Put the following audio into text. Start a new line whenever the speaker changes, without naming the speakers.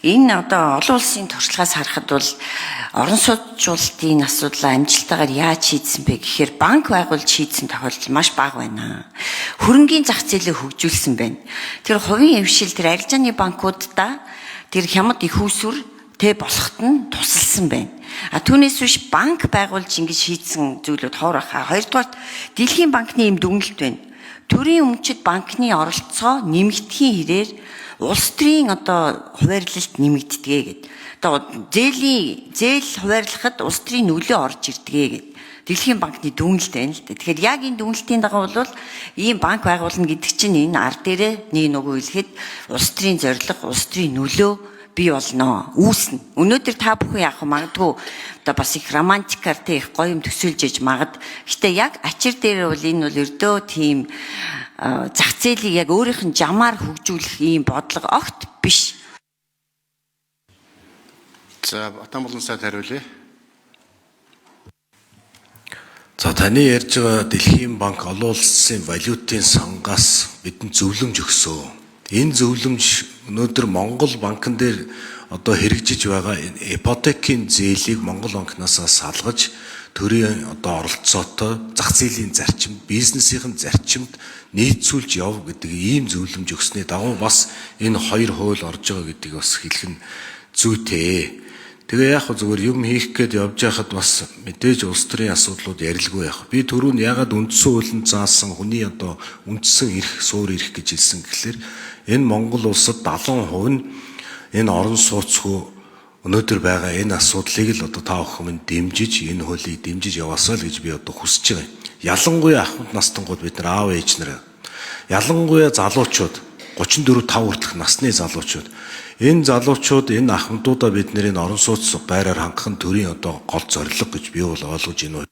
Энэ одоо олон улсын туршлагаас харахад бол орон сууцчлалтын асуудлаа амжилттайгаар яаж шийдсэн бэ гэхээр банк байгуулж шийдсэн тохиолдол маш бага байна. Хөрөнгийн зах зээлээ хөгжүүлсэн байна. Тэр хувийн эвшил тэр арилжааны банкудаа тэр хямд их усүр болоход нь тусалсан байна. Түүнээс биш банк байгуулж ингэж шийдсэн зүйлүүд ховор хаа. Хоёрдугаар Дэлхийн банкны юм дүгнэлт байна. Төрийн өмчит банкны оролцоо нэмэгдэхийн хэрээр улс төрийн одоо хуваарлалт нэмэгддэгэ гэд. Одоо зээл хуваарлахад улс төрийн нөлөө орж ирдэгэ гэд. Дэлхийн банкны дүгнэлт байна л дээ. Тэгэхээр яг энэ дүгнэлтийн дагуу бол ийм банк байгуулна гэдэг чинь энэ ар дээрээ нэг нөгөө хэлэхэд улс төрийн зорилго, улс төрийн нөлөө бий болно, үүснэ. Өнөөдөр та бүхэн яах вэ? Магадгүй одоо бас их романтикаар их гоё юм төсөөлж иж магад. Гэтэ яг ачир дээр бол энэ бол өрдөө тийм зах зээлийг яг өөрийнх нь жамаар хөгжүүлэх ийм бодлого огт биш.
За Батанболон сайд хариулъя.
За таны ярьж байгаа Дэлхийн банк олон улсын валютын сангаас бидэнд зөвлөмж өгсөн. Энэ зөвлөмж өнөөдөр Монгол банкн дээр одоо хэрэгжиж байгаа ипотекийн зээлийг Монгол банкнаас салгаж төрийн одоо оролцоотой зах зээлийн зарчим, бизнесийн зарчимд нийцүүлж яв гэдэг ийм зөвлөмж өгсөний дагуу бас энэ хоёр хууль орж байгаа гэдгийг бас хэлэх нь зүйтэй. Тэгээ яг зүгээр юм хийх гээд явж байхад бас мэдээж улс төрийн асуудлууд ярилгүй байх. Би түрүүнд ягаад үндсэн хуулинд заасан хүний одоо үндсэн эрх, суур эрх гэж хэлсэн гэхэлэр энэ Монгол улсад 70% нь энэ орон сууцгүй өнөөдөр байгаа энэ асуудлыг л одоо та бүхэн дэмжиж энэ хуулийг дэмжиж яваасаа л гэж би одоо хүсэж байгаа. Ялангуяа ахмад настангууд бид нар аав ээж нар, ялангуяа залуучууд 34-5 хүртэлх насны залуучууд энэ залуучууд энэ ахмадуудаа бид нэр энэ орон сууц байраар хангах нь төрийн одоо гол зорилго гэж би бол ойлгож байна.